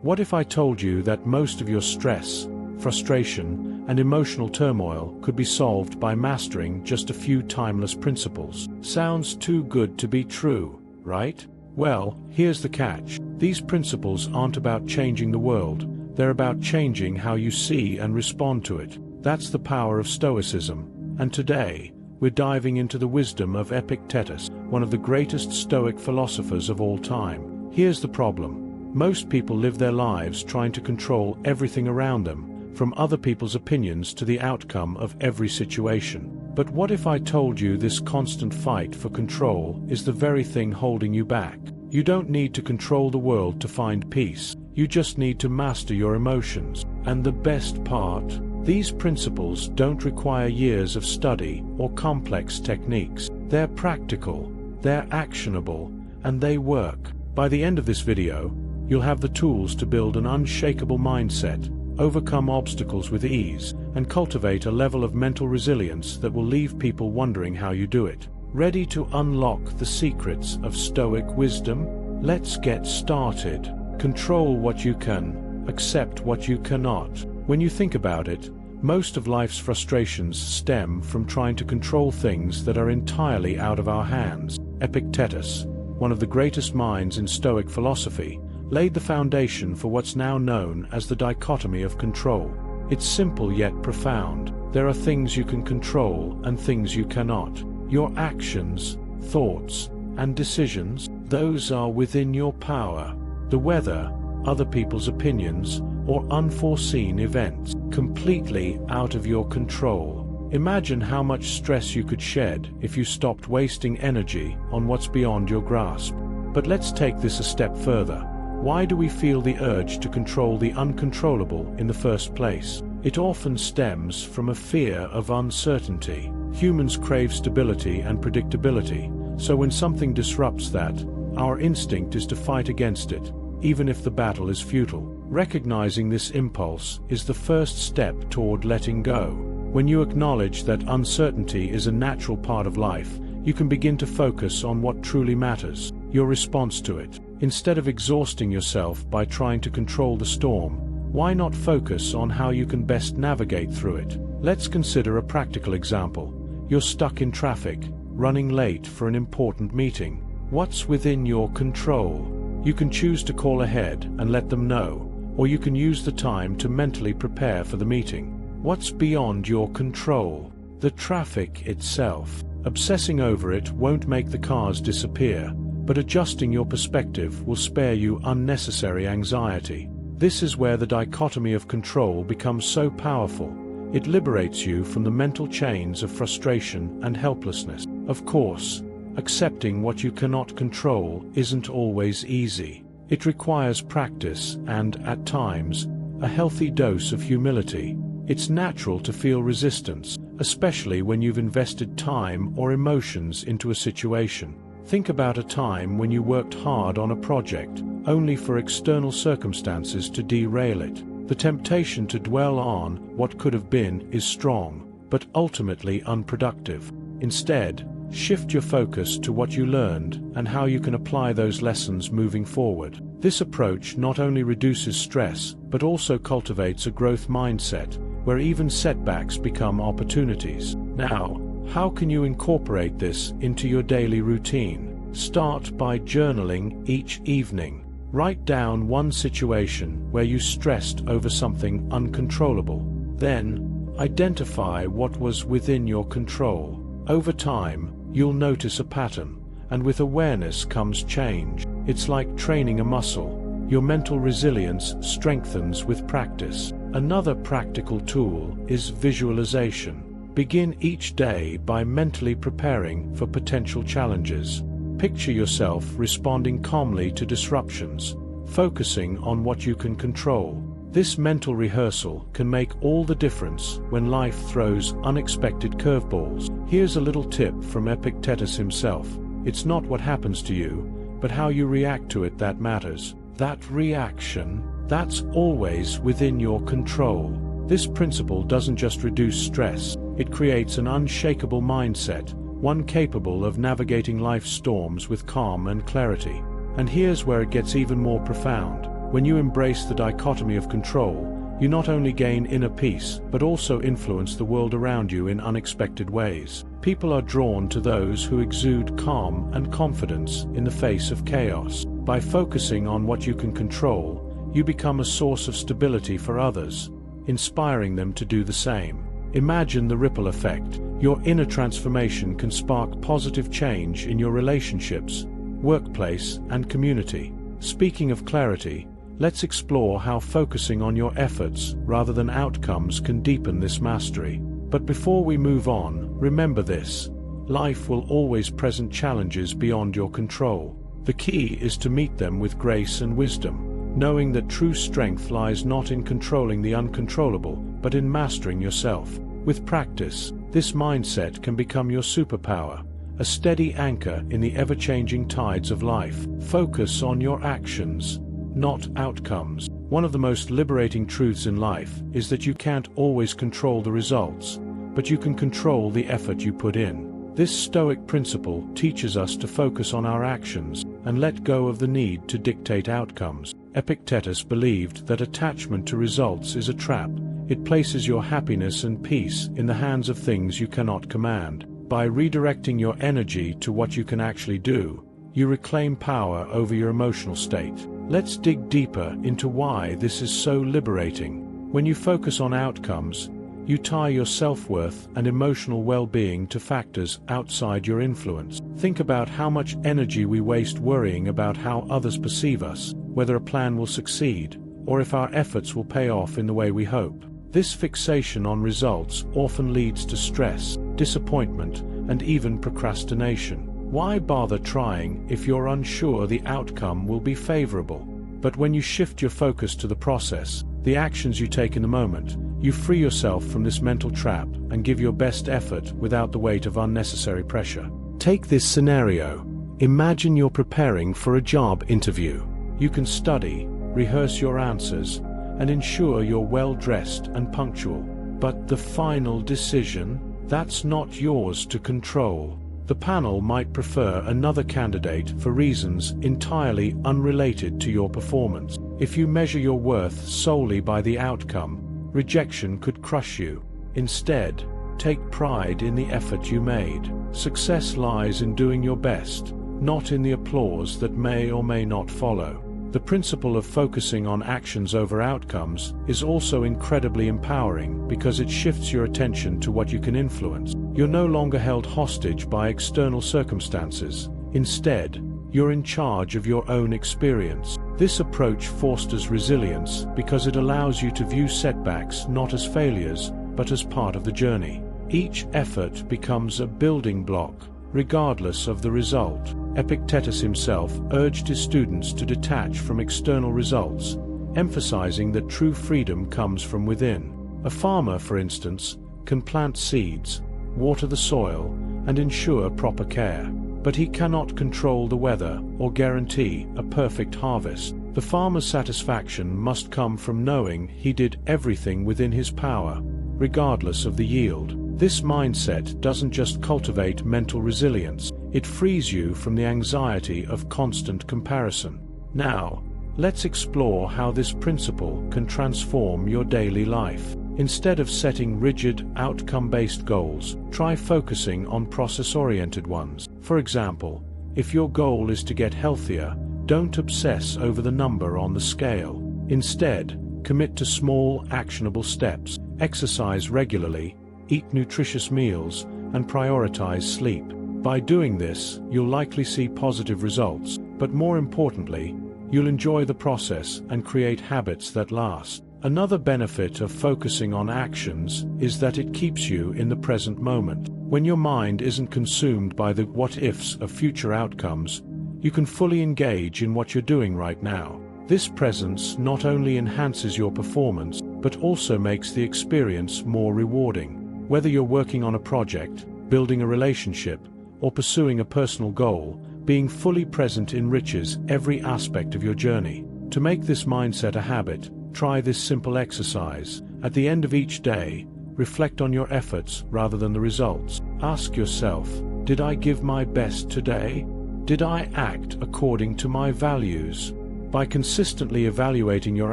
What if I told you that most of your stress, frustration, and emotional turmoil could be solved by mastering just a few timeless principles? Sounds too good to be true, right? Well, here's the catch. These principles aren't about changing the world, they're about changing how you see and respond to it. That's the power of Stoicism, and today, we're diving into the wisdom of Epictetus, one of the greatest Stoic philosophers of all time. Here's the problem. Most people live their lives trying to control everything around them, from other people's opinions to the outcome of every situation. But what if I told you this constant fight for control is the very thing holding you back? You don't need to control the world to find peace. You just need to master your emotions. And the best part? These principles don't require years of study or complex techniques. They're practical, they're actionable, and they work. By the end of this video, you'll have the tools to build an unshakable mindset, overcome obstacles with ease, and cultivate a level of mental resilience that will leave people wondering how you do it. Ready to unlock the secrets of Stoic wisdom? Let's get started. Control what you can, accept what you cannot. When you think about it, most of life's frustrations stem from trying to control things that are entirely out of our hands. Epictetus, one of the greatest minds in Stoic philosophy, laid the foundation for what's now known as the dichotomy of control. It's simple yet profound. There are things you can control and things you cannot. Your actions, thoughts, and decisions, those are within your power. The weather, other people's opinions, or unforeseen events, completely out of your control. Imagine how much stress you could shed if you stopped wasting energy on what's beyond your grasp. But let's take this a step further. Why do we feel the urge to control the uncontrollable in the first place? It often stems from a fear of uncertainty. Humans crave stability and predictability, so when something disrupts that, our instinct is to fight against it, even if the battle is futile. Recognizing this impulse is the first step toward letting go. When you acknowledge that uncertainty is a natural part of life, you can begin to focus on what truly matters, your response to it. Instead of exhausting yourself by trying to control the storm, why not focus on how you can best navigate through it? Let's consider a practical example. You're stuck in traffic, running late for an important meeting. What's within your control? You can choose to call ahead and let them know, or you can use the time to mentally prepare for the meeting. What's beyond your control? The traffic itself. Obsessing over it won't make the cars disappear, but adjusting your perspective will spare you unnecessary anxiety. This is where the dichotomy of control becomes so powerful. It liberates you from the mental chains of frustration and helplessness. Of course, accepting what you cannot control isn't always easy. It requires practice and, at times, a healthy dose of humility. It's natural to feel resistance, especially when you've invested time or emotions into a situation. Think about a time when you worked hard on a project, only for external circumstances to derail it. The temptation to dwell on what could have been is strong, but ultimately unproductive. Instead, shift your focus to what you learned and how you can apply those lessons moving forward. This approach not only reduces stress, but also cultivates a growth mindset, where even setbacks become opportunities. Now, how can you incorporate this into your daily routine? Start by journaling each evening. Write down one situation where you stressed over something uncontrollable. Then, identify what was within your control. Over time, you'll notice a pattern, and with awareness comes change. It's like training a muscle. Your mental resilience strengthens with practice. Another practical tool is visualization. Begin each day by mentally preparing for potential challenges. Picture yourself responding calmly to disruptions, focusing on what you can control. This mental rehearsal can make all the difference when life throws unexpected curveballs. Here's a little tip from Epictetus himself. It's not what happens to you, but how you react to it that matters. That reaction, that's always within your control. This principle doesn't just reduce stress, it creates an unshakable mindset, one capable of navigating life's storms with calm and clarity. And here's where it gets even more profound. When you embrace the dichotomy of control, you not only gain inner peace, but also influence the world around you in unexpected ways. People are drawn to those who exude calm and confidence in the face of chaos. By focusing on what you can control, you become a source of stability for others, inspiring them to do the same. Imagine the ripple effect. Your inner transformation can spark positive change in your relationships, workplace, and community. Speaking of clarity, let's explore how focusing on your efforts rather than outcomes can deepen this mastery. But before we move on, remember this: life will always present challenges beyond your control. The key is to meet them with grace and wisdom, knowing that true strength lies not in controlling the uncontrollable, but in mastering yourself. With practice, this mindset can become your superpower, a steady anchor in the ever-changing tides of life. Focus on your actions, not outcomes. One of the most liberating truths in life is that you can't always control the results, but you can control the effort you put in. This Stoic principle teaches us to focus on our actions and let go of the need to dictate outcomes. Epictetus believed that attachment to results is a trap. It places your happiness and peace in the hands of things you cannot command. By redirecting your energy to what you can actually do, you reclaim power over your emotional state. Let's dig deeper into why this is so liberating. When you focus on outcomes, you tie your self-worth and emotional well-being to factors outside your influence. Think about how much energy we waste worrying about how others perceive us, whether a plan will succeed, or if our efforts will pay off in the way we hope. This fixation on results often leads to stress, disappointment, and even procrastination. Why bother trying if you're unsure the outcome will be favorable? But when you shift your focus to the process, the actions you take in the moment, you free yourself from this mental trap and give your best effort without the weight of unnecessary pressure. Take this scenario. Imagine you're preparing for a job interview. You can study, rehearse your answers, and ensure you're well-dressed and punctual. But the final decision, that's not yours to control. The panel might prefer another candidate for reasons entirely unrelated to your performance. If you measure your worth solely by the outcome, rejection could crush you. Instead, take pride in the effort you made. Success lies in doing your best, not in the applause that may or may not follow. The principle of focusing on actions over outcomes is also incredibly empowering because it shifts your attention to what you can influence. You're no longer held hostage by external circumstances. Instead, you're in charge of your own experience. This approach fosters resilience because it allows you to view setbacks not as failures, but as part of the journey. Each effort becomes a building block, regardless of the result. Epictetus himself urged his students to detach from external results, emphasizing that true freedom comes from within. A farmer, for instance, can plant seeds, water the soil, and ensure proper care, but he cannot control the weather or guarantee a perfect harvest. The farmer's satisfaction must come from knowing he did everything within his power, regardless of the yield. This mindset doesn't just cultivate mental resilience, it frees you from the anxiety of constant comparison. Now, let's explore how this principle can transform your daily life. Instead of setting rigid, outcome-based goals, try focusing on process-oriented ones. For example, if your goal is to get healthier, don't obsess over the number on the scale. Instead, commit to small, actionable steps. Exercise regularly, eat nutritious meals, and prioritize sleep. By doing this, you'll likely see positive results, but more importantly, you'll enjoy the process and create habits that last. Another benefit of focusing on actions is that it keeps you in the present moment. When your mind isn't consumed by the what-ifs of future outcomes, you can fully engage in what you're doing right now. This presence not only enhances your performance, but also makes the experience more rewarding. Whether you're working on a project, building a relationship, or pursuing a personal goal, being fully present enriches every aspect of your journey. To make this mindset a habit, try this simple exercise. At the end of each day, reflect on your efforts rather than the results. Ask yourself, did I give my best today? Did I act according to my values? By consistently evaluating your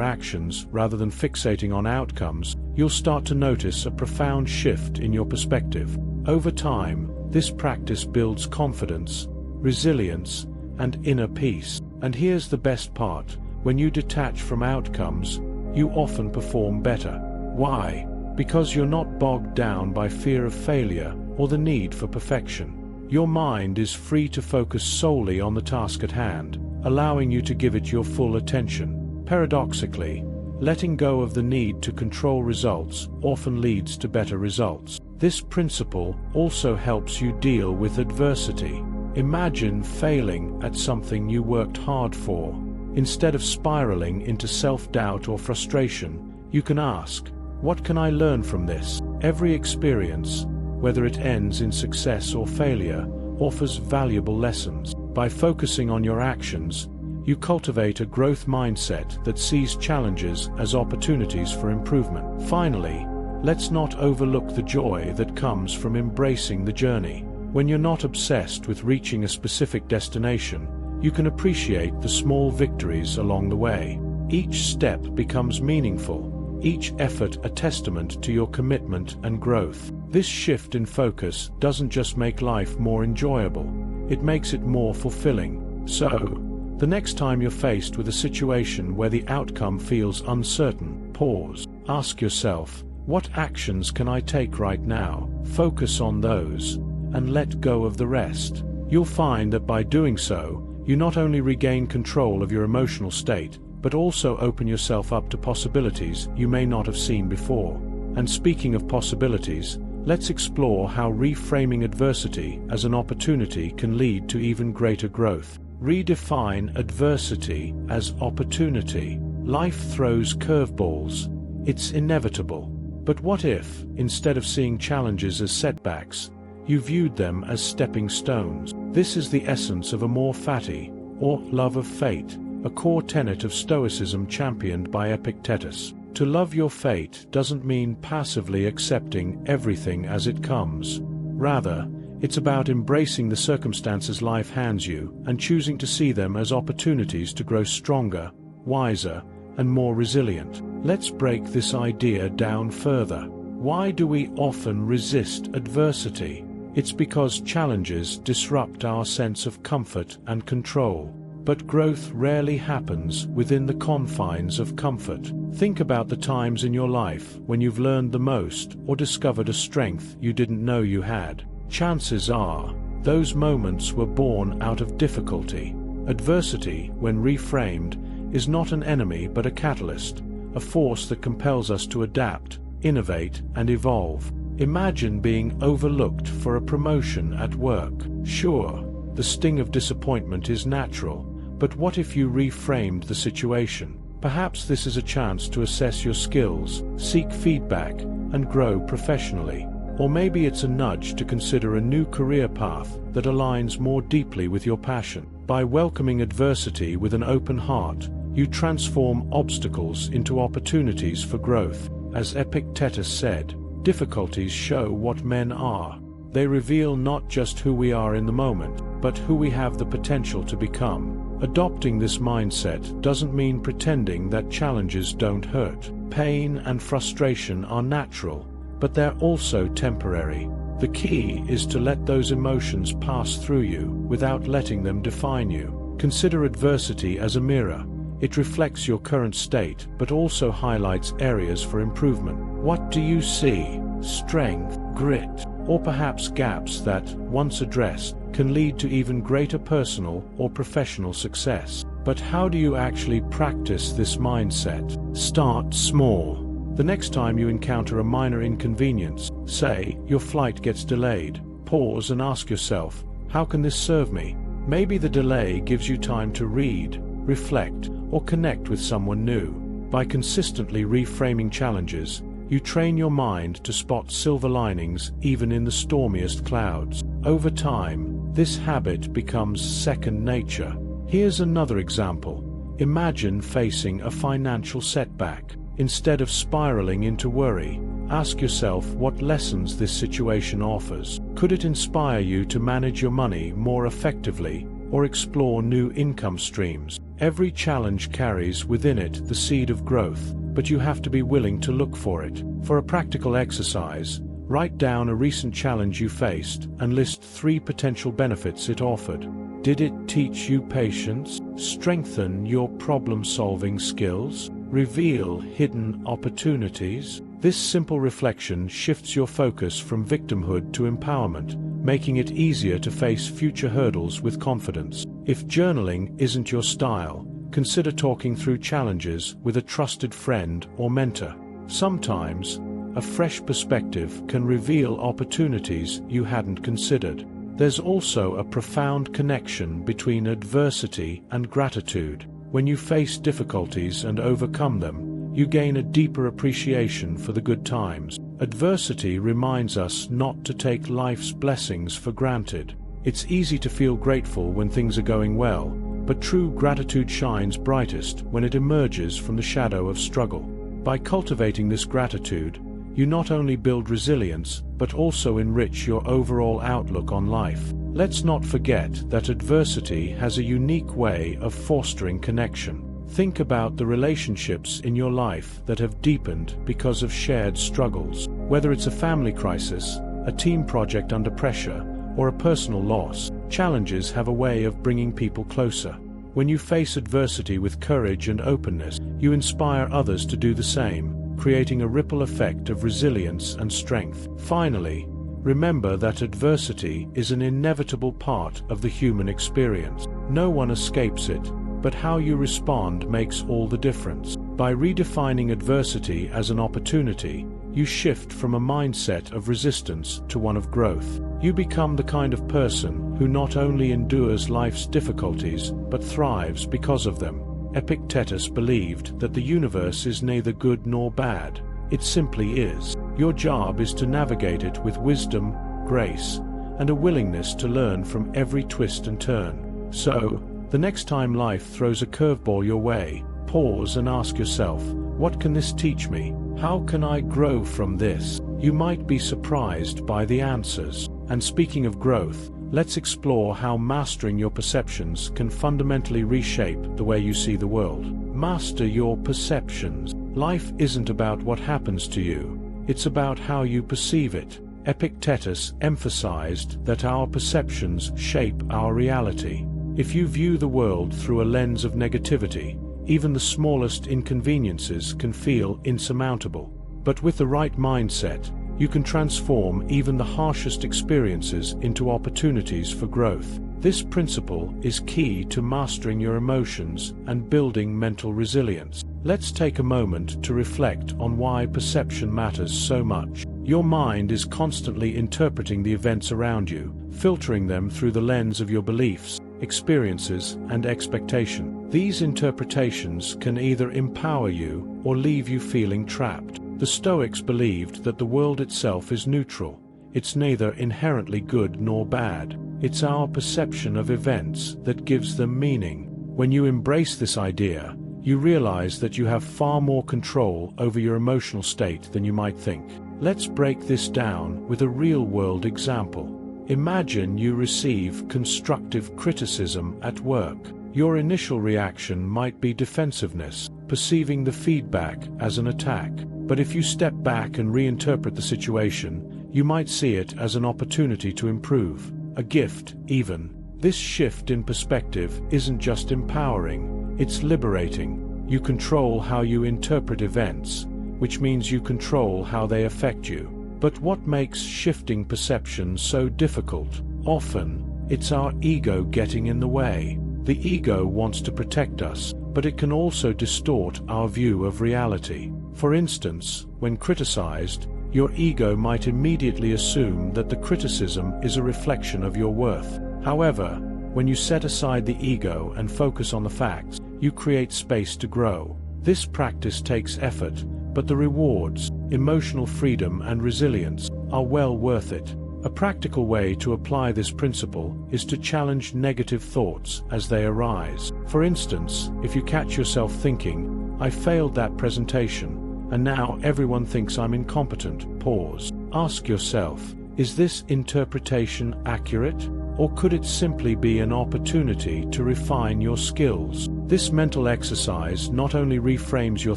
actions rather than fixating on outcomes, you'll start to notice a profound shift in your perspective. Over time, this practice builds confidence, resilience, and inner peace. And here's the best part: when you detach from outcomes, you often perform better. Why? Because you're not bogged down by fear of failure or the need for perfection. Your mind is free to focus solely on the task at hand, allowing you to give it your full attention. Paradoxically, letting go of the need to control results often leads to better results. This principle also helps you deal with adversity. Imagine failing at something you worked hard for. Instead of spiraling into self-doubt or frustration, you can ask, "What can I learn from this?" Every experience, whether it ends in success or failure, offers valuable lessons. By focusing on your actions, you cultivate a growth mindset that sees challenges as opportunities for improvement. Finally, let's not overlook the joy that comes from embracing the journey. When you're not obsessed with reaching a specific destination, you can appreciate the small victories along the way. Each step becomes meaningful, each effort a testament to your commitment and growth. This shift in focus doesn't just make life more enjoyable, it makes it more fulfilling. So, the next time you're faced with a situation where the outcome feels uncertain, pause. Ask yourself, what actions can I take right now? Focus on those, and let go of the rest. You'll find that by doing so, you not only regain control of your emotional state, but also open yourself up to possibilities you may not have seen before. And speaking of possibilities, let's explore how reframing adversity as an opportunity can lead to even greater growth. Redefine adversity as opportunity. Life throws curveballs. It's inevitable. But what if, instead of seeing challenges as setbacks, you viewed them as stepping stones? This is the essence of amor fati, or love of fate, a core tenet of Stoicism championed by Epictetus. To love your fate doesn't mean passively accepting everything as it comes. Rather, it's about embracing the circumstances life hands you and choosing to see them as opportunities to grow stronger, wiser, and more resilient. Let's break this idea down further. Why do we often resist adversity? It's because challenges disrupt our sense of comfort and control. But growth rarely happens within the confines of comfort. Think about the times in your life when you've learned the most or discovered a strength you didn't know you had. Chances are, those moments were born out of difficulty. Adversity, when reframed, is not an enemy but a catalyst, a force that compels us to adapt, innovate, and evolve. Imagine being overlooked for a promotion at work. Sure, the sting of disappointment is natural, but what if you reframed the situation? Perhaps this is a chance to assess your skills, seek feedback, and grow professionally. Or maybe it's a nudge to consider a new career path that aligns more deeply with your passion. By welcoming adversity with an open heart, you transform obstacles into opportunities for growth. As Epictetus said, difficulties show what men are. They reveal not just who we are in the moment, but who we have the potential to become. Adopting this mindset doesn't mean pretending that challenges don't hurt. Pain and frustration are natural, but they're also temporary. The key is to let those emotions pass through you without letting them define you. Consider adversity as a mirror. It reflects your current state, but also highlights areas for improvement. What do you see? Strength, grit, or perhaps gaps that, once addressed, can lead to even greater personal or professional success. But how do you actually practice this mindset? Start small. The next time you encounter a minor inconvenience, say your flight gets delayed, pause and ask yourself, how can this serve me? Maybe the delay gives you time to read, reflect, or connect with someone new. By consistently reframing challenges, you train your mind to spot silver linings even in the stormiest clouds. Over time, this habit becomes second nature. Here's another example. Imagine facing a financial setback. Instead of spiraling into worry, ask yourself what lessons this situation offers. Could it inspire you to manage your money more effectively or explore new income streams? Every challenge carries within it the seed of growth, but you have to be willing to look for it. For a practical exercise, write down a recent challenge you faced and list 3 potential benefits it offered. Did it teach you patience, strengthen your problem-solving skills, reveal hidden opportunities? This simple reflection shifts your focus from victimhood to empowerment, making it easier to face future hurdles with confidence. If journaling isn't your style, consider talking through challenges with a trusted friend or mentor. Sometimes, a fresh perspective can reveal opportunities you hadn't considered. There's also a profound connection between adversity and gratitude. When you face difficulties and overcome them, you gain a deeper appreciation for the good times. Adversity reminds us not to take life's blessings for granted. It's easy to feel grateful when things are going well, but true gratitude shines brightest when it emerges from the shadow of struggle. By cultivating this gratitude, you not only build resilience, but also enrich your overall outlook on life. Let's not forget that adversity has a unique way of fostering connection. Think about the relationships in your life that have deepened because of shared struggles. Whether it's a family crisis, a team project under pressure, or a personal loss, challenges have a way of bringing people closer. When you face adversity with courage and openness, you inspire others to do the same, creating a ripple effect of resilience and strength. Finally, remember that adversity is an inevitable part of the human experience. No one escapes it, but how you respond makes all the difference. By redefining adversity as an opportunity, you shift from a mindset of resistance to one of growth. You become the kind of person who not only endures life's difficulties, but thrives because of them. Epictetus believed that the universe is neither good nor bad, it simply is. Your job is to navigate it with wisdom, grace, and a willingness to learn from every twist and turn. So, the next time life throws a curveball your way, pause and ask yourself, what can this teach me? How can I grow from this? You might be surprised by the answers. And speaking of growth, let's explore how mastering your perceptions can fundamentally reshape the way you see the world. Master your perceptions. Life isn't about what happens to you, it's about how you perceive it. Epictetus emphasized that our perceptions shape our reality. If you view the world through a lens of negativity, even the smallest inconveniences can feel insurmountable. But with the right mindset, you can transform even the harshest experiences into opportunities for growth. This principle is key to mastering your emotions and building mental resilience. Let's take a moment to reflect on why perception matters so much. Your mind is constantly interpreting the events around you, filtering them through the lens of your beliefs, experiences, and expectation. These interpretations can either empower you or leave you feeling trapped. The Stoics believed that the world itself is neutral. It's neither inherently good nor bad. It's our perception of events that gives them meaning. When you embrace this idea, you realize that you have far more control over your emotional state than you might think. Let's break this down with a real-world example. Imagine you receive constructive criticism at work. Your initial reaction might be defensiveness, perceiving the feedback as an attack. But if you step back and reinterpret the situation, you might see it as an opportunity to improve, a gift even. This shift in perspective isn't just empowering, it's liberating. You control how you interpret events, which means you control how they affect you. But what makes shifting perception so difficult? Often, it's our ego getting in the way. The ego wants to protect us, but it can also distort our view of reality. For instance, when criticized, your ego might immediately assume that the criticism is a reflection of your worth. However, when you set aside the ego and focus on the facts, you create space to grow. This practice takes effort, but the rewards, emotional freedom and resilience, are well worth it. A practical way to apply this principle is to challenge negative thoughts as they arise. For instance, if you catch yourself thinking, "I failed that presentation, and now everyone thinks I'm incompetent," pause. Ask yourself, is this interpretation accurate? Or could it simply be an opportunity to refine your skills? This mental exercise not only reframes your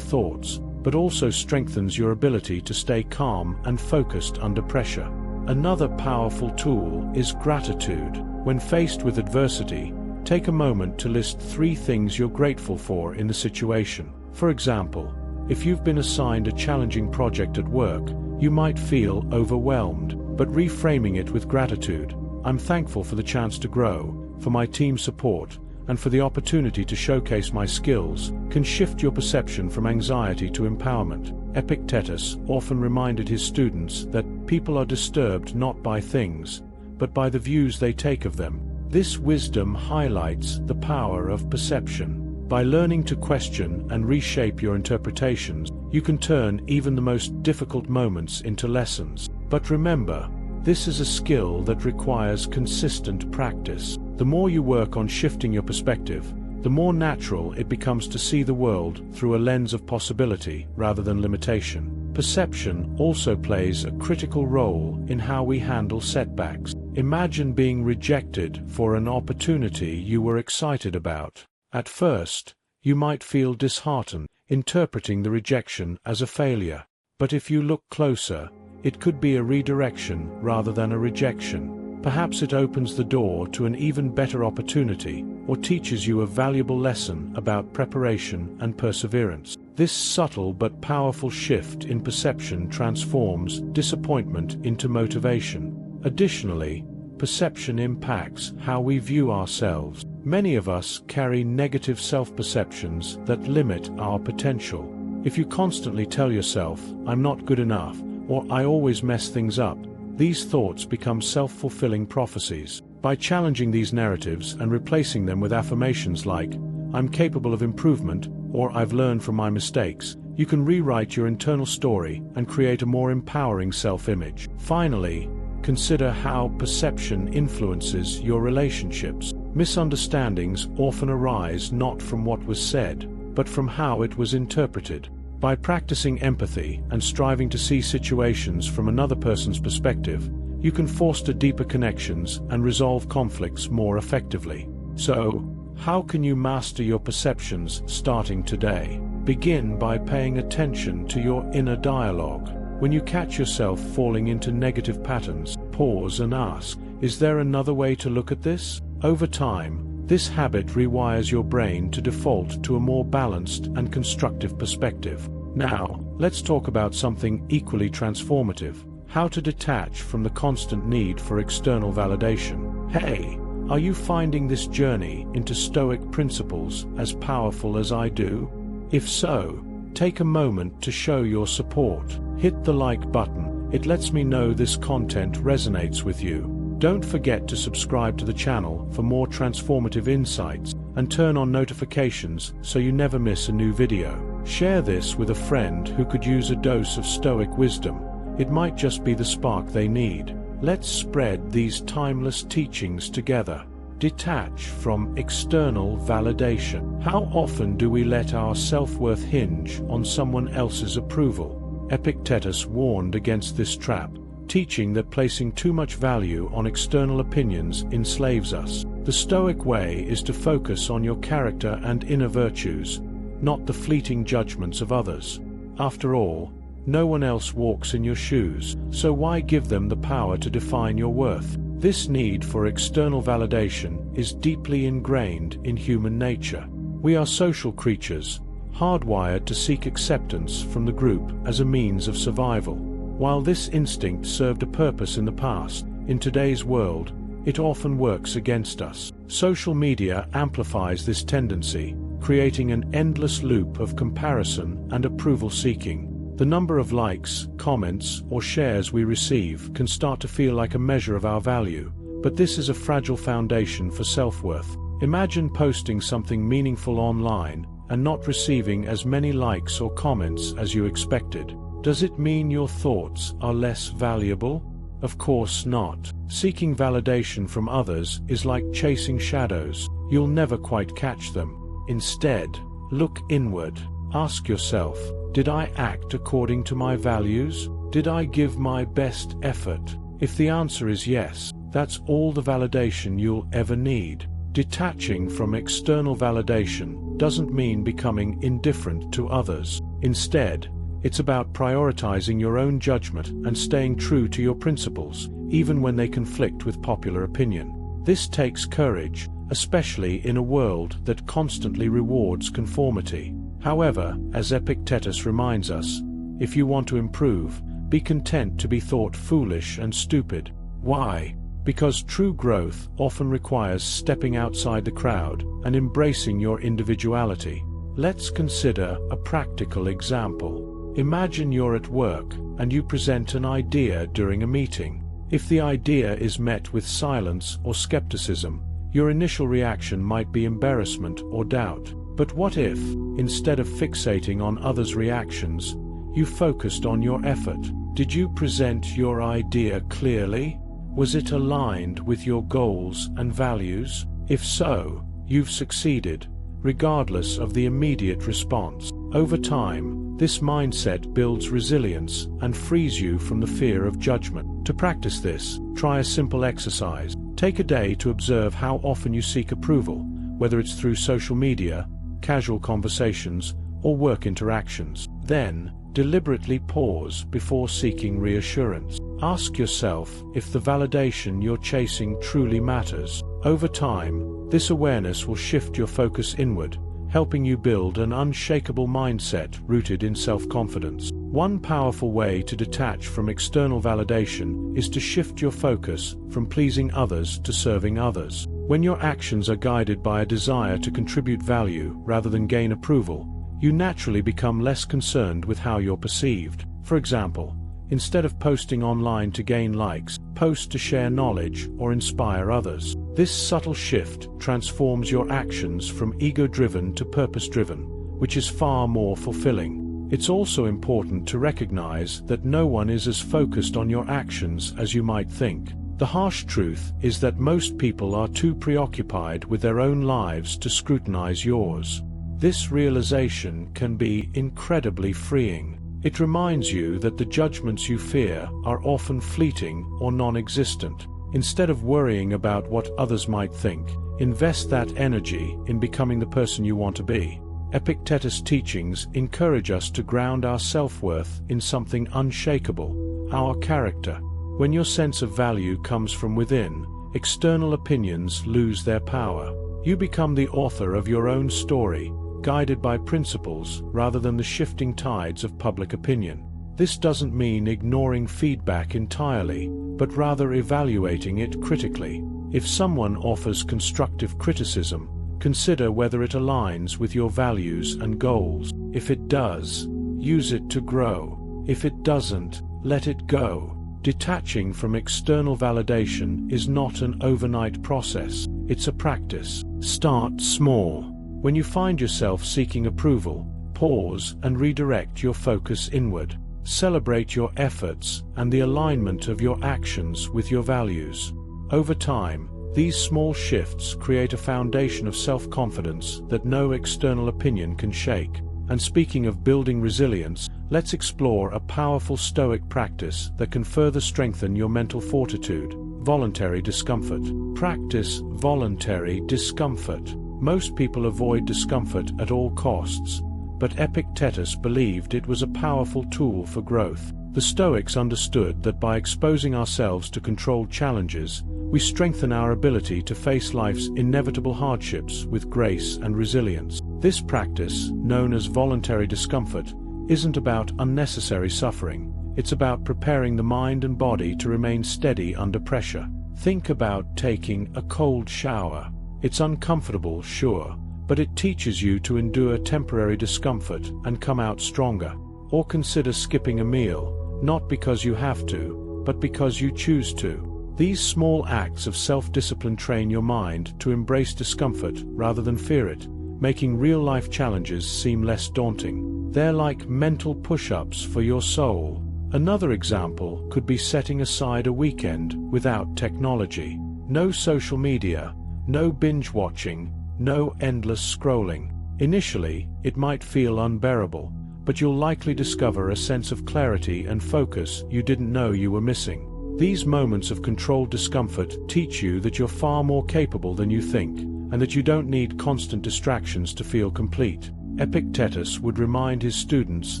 thoughts, but also strengthens your ability to stay calm and focused under pressure. Another powerful tool is gratitude. When faced with adversity, take a moment to list 3 things you're grateful for in the situation. For example, if you've been assigned a challenging project at work, you might feel overwhelmed, but reframing it with gratitude, "I'm thankful for the chance to grow, for my team's support, and for the opportunity to showcase my skills," can shift your perception from anxiety to empowerment. Epictetus often reminded his students that people are disturbed not by things, but by the views they take of them. This wisdom highlights the power of perception. By learning to question and reshape your interpretations, you can turn even the most difficult moments into lessons. But remember, this is a skill that requires consistent practice. The more you work on shifting your perspective, the more natural it becomes to see the world through a lens of possibility rather than limitation. Perception also plays a critical role in how we handle setbacks. Imagine being rejected for an opportunity you were excited about. At first, you might feel disheartened, interpreting the rejection as a failure. But if you look closer, it could be a redirection rather than a rejection. Perhaps it opens the door to an even better opportunity, or teaches you a valuable lesson about preparation and perseverance. This subtle but powerful shift in perception transforms disappointment into motivation. Additionally, perception impacts how we view ourselves. Many of us carry negative self-perceptions that limit our potential. If you constantly tell yourself, "I'm not good enough," or "I always mess things up," these thoughts become self-fulfilling prophecies. By challenging these narratives and replacing them with affirmations like, "I'm capable of improvement," or "I've learned from my mistakes," you can rewrite your internal story and create a more empowering self-image. Finally, consider how perception influences your relationships. Misunderstandings often arise not from what was said, but from how it was interpreted. By practicing empathy and striving to see situations from another person's perspective, you can foster deeper connections and resolve conflicts more effectively. So, how can you master your perceptions starting today? Begin by paying attention to your inner dialogue. When you catch yourself falling into negative patterns, pause and ask, "Is there another way to look at this?" Over time, this habit rewires your brain to default to a more balanced and constructive perspective. Now, let's talk about something equally transformative: how to detach from the constant need for external validation. Hey, are you finding this journey into Stoic principles as powerful as I do? If so, take a moment to show your support. Hit the like button. It lets me know this content resonates with you. Don't forget to subscribe to the channel for more transformative insights, and turn on notifications so you never miss a new video. Share this with a friend who could use a dose of Stoic wisdom. It might just be the spark they need. Let's spread these timeless teachings together. Detach from external validation. How often do we let our self-worth hinge on someone else's approval? Epictetus warned against this trap, teaching that placing too much value on external opinions enslaves us. The Stoic way is to focus on your character and inner virtues, not the fleeting judgments of others. After all, no one else walks in your shoes, so why give them the power to define your worth? This need for external validation is deeply ingrained in human nature. We are social creatures, hardwired to seek acceptance from the group as a means of survival. While this instinct served a purpose in the past, in today's world, it often works against us. Social media amplifies this tendency, creating an endless loop of comparison and approval-seeking. The number of likes, comments, or shares we receive can start to feel like a measure of our value, but this is a fragile foundation for self-worth. Imagine posting something meaningful online and not receiving as many likes or comments as you expected. Does it mean your thoughts are less valuable? Of course not. Seeking validation from others is like chasing shadows. You'll never quite catch them. Instead, look inward. Ask yourself, did I act according to my values? Did I give my best effort? If the answer is yes, that's all the validation you'll ever need. Detaching from external validation doesn't mean becoming indifferent to others. Instead, it's about prioritizing your own judgment and staying true to your principles, even when they conflict with popular opinion. This takes courage, especially in a world that constantly rewards conformity. However, as Epictetus reminds us, if you want to improve, be content to be thought foolish and stupid. Why? Because true growth often requires stepping outside the crowd and embracing your individuality. Let's consider a practical example. Imagine you're at work and you present an idea during a meeting. If the idea is met with silence or skepticism, your initial reaction might be embarrassment or doubt. But what if, instead of fixating on others' reactions, you focused on your effort? Did you present your idea clearly? Was it aligned with your goals and values? If so, you've succeeded, regardless of the immediate response. Over time, this mindset builds resilience and frees you from the fear of judgment. To practice this, try a simple exercise. Take a day to observe how often you seek approval, whether it's through social media, casual conversations, or work interactions. Then, deliberately pause before seeking reassurance. Ask yourself if the validation you're chasing truly matters. Over time, this awareness will shift your focus inward, helping you build an unshakable mindset rooted in self-confidence. One powerful way to detach from external validation is to shift your focus from pleasing others to serving others. When your actions are guided by a desire to contribute value rather than gain approval, you naturally become less concerned with how you're perceived. For example, instead of posting online to gain likes, post to share knowledge or inspire others. This subtle shift transforms your actions from ego-driven to purpose-driven, which is far more fulfilling. It's also important to recognize that no one is as focused on your actions as you might think. The harsh truth is that most people are too preoccupied with their own lives to scrutinize yours. This realization can be incredibly freeing. It reminds you that the judgments you fear are often fleeting or non-existent. Instead of worrying about what others might think, invest that energy in becoming the person you want to be. Epictetus' teachings encourage us to ground our self-worth in something unshakable, our character. When your sense of value comes from within, external opinions lose their power. You become the author of your own story, guided by principles rather than the shifting tides of public opinion. This doesn't mean ignoring feedback entirely, but rather evaluating it critically. If someone offers constructive criticism, consider whether it aligns with your values and goals. If it does, use it to grow. If it doesn't, let it go. Detaching from external validation is not an overnight process, it's a practice. Start small. When you find yourself seeking approval, pause and redirect your focus inward. Celebrate your efforts and the alignment of your actions with your values. Over time, these small shifts create a foundation of self-confidence that no external opinion can shake. And speaking of building resilience, let's explore a powerful Stoic practice that can further strengthen your mental fortitude: voluntary discomfort. Practice voluntary discomfort. Most people avoid discomfort at all costs, but Epictetus believed it was a powerful tool for growth. The Stoics understood that by exposing ourselves to controlled challenges, we strengthen our ability to face life's inevitable hardships with grace and resilience. This practice, known as voluntary discomfort, isn't about unnecessary suffering. It's about preparing the mind and body to remain steady under pressure. Think about taking a cold shower. It's uncomfortable, sure, but it teaches you to endure temporary discomfort and come out stronger. Or consider skipping a meal, not because you have to, but because you choose to. These small acts of self-discipline train your mind to embrace discomfort rather than fear it, making real-life challenges seem less daunting. They're like mental push-ups for your soul. Another example could be setting aside a weekend without technology. No social media, no binge-watching, no endless scrolling. Initially, it might feel unbearable, but you'll likely discover a sense of clarity and focus you didn't know you were missing. These moments of controlled discomfort teach you that you're far more capable than you think, and that you don't need constant distractions to feel complete. Epictetus would remind his students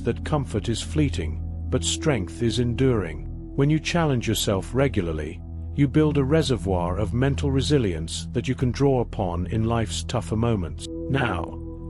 that comfort is fleeting, but strength is enduring. When you challenge yourself regularly, you build a reservoir of mental resilience that you can draw upon in life's tougher moments. Now,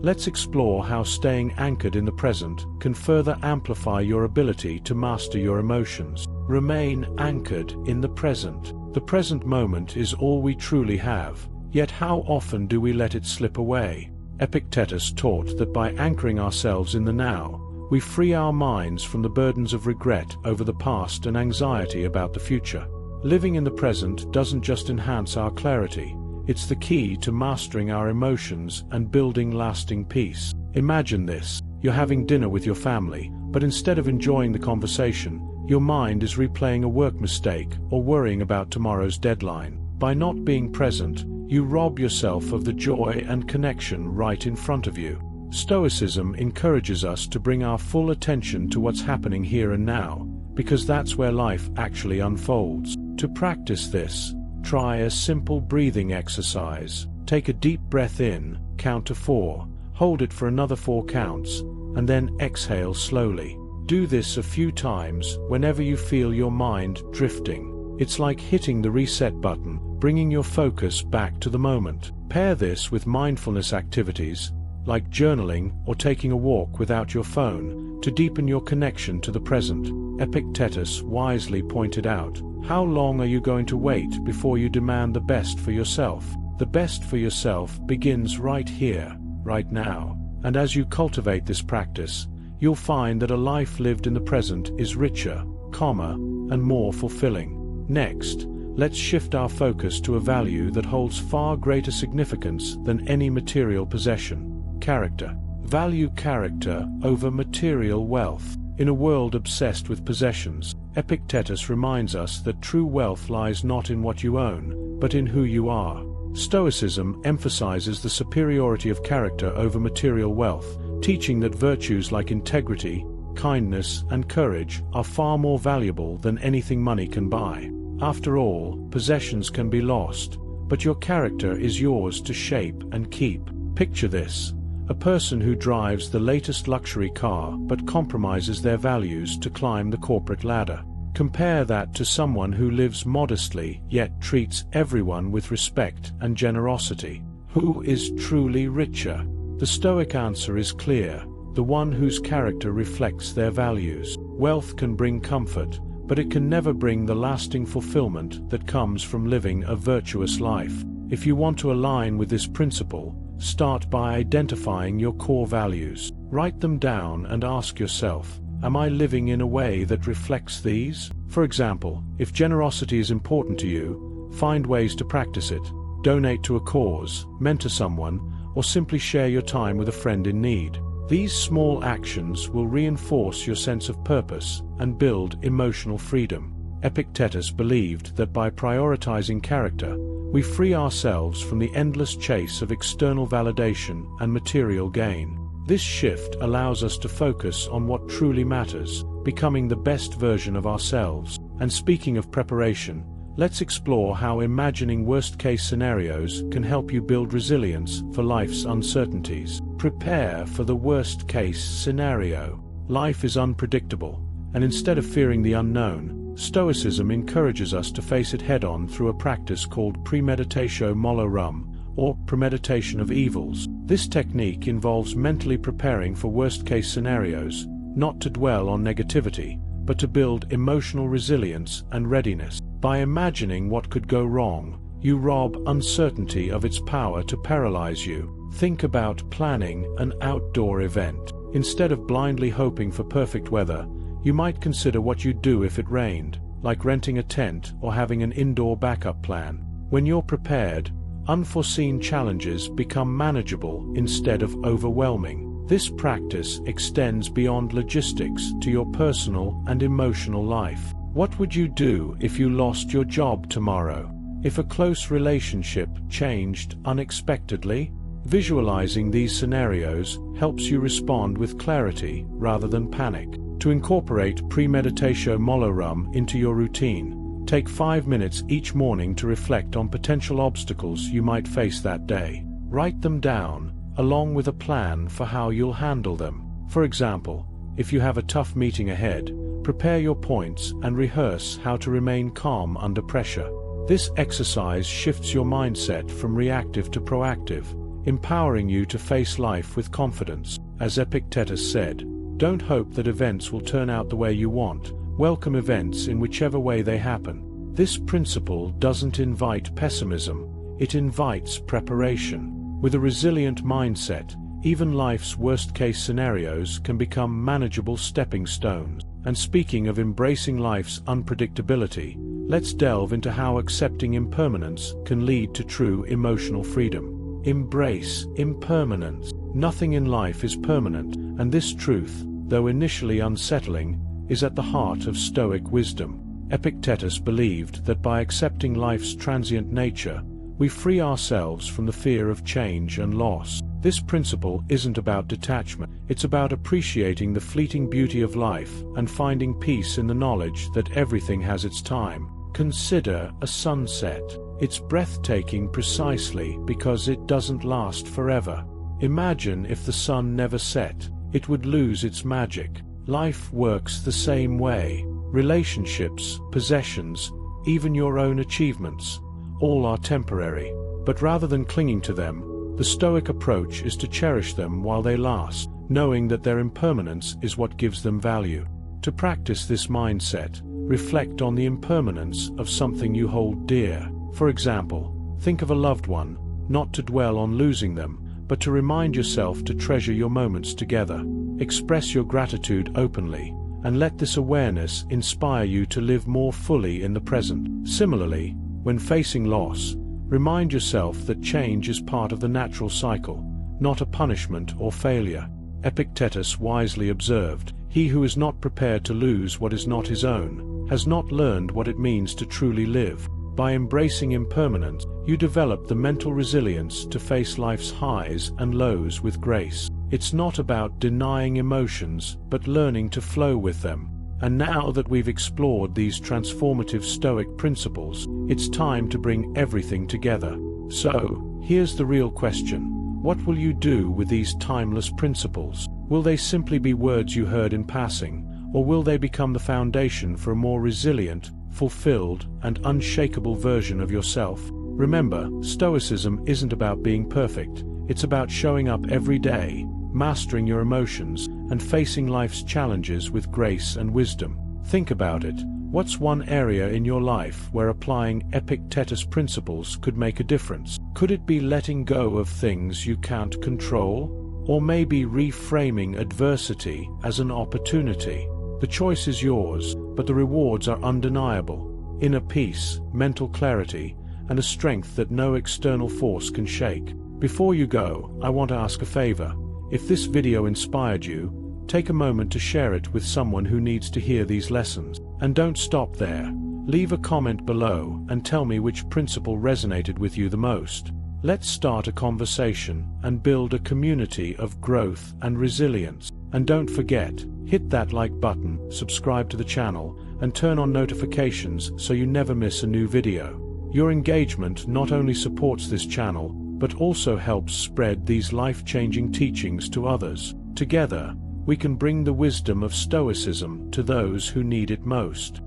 let's explore how staying anchored in the present can further amplify your ability to master your emotions. Remain anchored in the present. The present moment is all we truly have, yet how often do we let it slip away? Epictetus taught that by anchoring ourselves in the now, we free our minds from the burdens of regret over the past and anxiety about the future. Living in the present doesn't just enhance our clarity, it's the key to mastering our emotions and building lasting peace. Imagine this: you're having dinner with your family, but instead of enjoying the conversation, your mind is replaying a work mistake or worrying about tomorrow's deadline. By not being present, you rob yourself of the joy and connection right in front of you. Stoicism encourages us to bring our full attention to what's happening here and now, because that's where life actually unfolds. To practice this, try a simple breathing exercise. Take a deep breath in, count to 4, hold it for another 4 counts, and then exhale slowly. Do this a few times whenever you feel your mind drifting. It's like hitting the reset button, bringing your focus back to the moment. Pair this with mindfulness activities, like journaling or taking a walk without your phone, to deepen your connection to the present. Epictetus wisely pointed out, how long are you going to wait before you demand the best for yourself? The best for yourself begins right here, right now. And as you cultivate this practice, you'll find that a life lived in the present is richer, calmer, and more fulfilling. Next, let's shift our focus to a value that holds far greater significance than any material possession: character. Value character over material wealth. In a world obsessed with possessions, Epictetus reminds us that true wealth lies not in what you own, but in who you are. Stoicism emphasizes the superiority of character over material wealth, teaching that virtues like integrity, kindness, and courage are far more valuable than anything money can buy. After all, possessions can be lost, but your character is yours to shape and keep. Picture this: a person who drives the latest luxury car but compromises their values to climb the corporate ladder. Compare that to someone who lives modestly yet treats everyone with respect and generosity. Who is truly richer? The Stoic answer is clear: the one whose character reflects their values. Wealth can bring comfort, but it can never bring the lasting fulfillment that comes from living a virtuous life. If you want to align with this principle, start by identifying your core values. Write them down and ask yourself, am I living in a way that reflects these? For example, if generosity is important to you, find ways to practice it. Donate to a cause, mentor someone, or simply share your time with a friend in need. These small actions will reinforce your sense of purpose and build emotional freedom. Epictetus believed that by prioritizing character, we free ourselves from the endless chase of external validation and material gain. This shift allows us to focus on what truly matters, becoming the best version of ourselves. And speaking of preparation, let's explore how imagining worst-case scenarios can help you build resilience for life's uncertainties. Prepare for the worst-case scenario. Life is unpredictable, and instead of fearing the unknown, Stoicism encourages us to face it head-on through a practice called premeditatio malorum, or premeditation of evils. This technique involves mentally preparing for worst-case scenarios, not to dwell on negativity, but to build emotional resilience and readiness. By imagining what could go wrong, you rob uncertainty of its power to paralyze you. Think about planning an outdoor event. Instead of blindly hoping for perfect weather, you might consider what you'd do if it rained, like renting a tent or having an indoor backup plan. When you're prepared, unforeseen challenges become manageable instead of overwhelming. This practice extends beyond logistics to your personal and emotional life. What would you do if you lost your job tomorrow? If a close relationship changed unexpectedly? Visualizing these scenarios helps you respond with clarity rather than panic. To incorporate premeditatio malorum into your routine, take 5 minutes each morning to reflect on potential obstacles you might face that day. Write them down, along with a plan for how you'll handle them. For example, if you have a tough meeting ahead, prepare your points and rehearse how to remain calm under pressure. This exercise shifts your mindset from reactive to proactive, empowering you to face life with confidence. As Epictetus said, "Don't hope that events will turn out the way you want. Welcome events in whichever way they happen." This principle doesn't invite pessimism, it invites preparation. With a resilient mindset, even life's worst-case scenarios can become manageable stepping stones. And speaking of embracing life's unpredictability, let's delve into how accepting impermanence can lead to true emotional freedom. Embrace impermanence. Nothing in life is permanent, and this truth, though initially unsettling, is at the heart of Stoic wisdom. Epictetus believed that by accepting life's transient nature, we free ourselves from the fear of change and loss. This principle isn't about detachment, it's about appreciating the fleeting beauty of life and finding peace in the knowledge that everything has its time. Consider a sunset. It's breathtaking precisely because it doesn't last forever. Imagine if the sun never set, it would lose its magic. Life works the same way. Relationships, possessions, even your own achievements, all are temporary. But rather than clinging to them, the Stoic approach is to cherish them while they last, knowing that their impermanence is what gives them value. To practice this mindset, reflect on the impermanence of something you hold dear. For example, think of a loved one, not to dwell on losing them, but to remind yourself to treasure your moments together. Express your gratitude openly, and let this awareness inspire you to live more fully in the present. Similarly, when facing loss, remind yourself that change is part of the natural cycle, not a punishment or failure. Epictetus wisely observed, "He who is not prepared to lose what is not his own, has not learned what it means to truly live." By embracing impermanence, you develop the mental resilience to face life's highs and lows with grace. It's not about denying emotions, but learning to flow with them. And now that we've explored these transformative Stoic principles, it's time to bring everything together. So, here's the real question. What will you do with these timeless principles? Will they simply be words you heard in passing, or will they become the foundation for a more resilient, fulfilled, and unshakable version of yourself? Remember, Stoicism isn't about being perfect, it's about showing up every day, mastering your emotions, and facing life's challenges with grace and wisdom. Think about it. What's one area in your life where applying Epictetus principles could make a difference? Could it be letting go of things you can't control? Or maybe reframing adversity as an opportunity? The choice is yours, but the rewards are undeniable. Inner peace, mental clarity, and a strength that no external force can shake. Before you go, I want to ask a favor. If this video inspired you, take a moment to share it with someone who needs to hear these lessons. And don't stop there. Leave a comment below and tell me which principle resonated with you the most. Let's start a conversation and build a community of growth and resilience. And don't forget, hit that like button, subscribe to the channel, and turn on notifications so you never miss a new video. Your engagement not only supports this channel, but also helps spread these life-changing teachings to others. Together, we can bring the wisdom of Stoicism to those who need it most.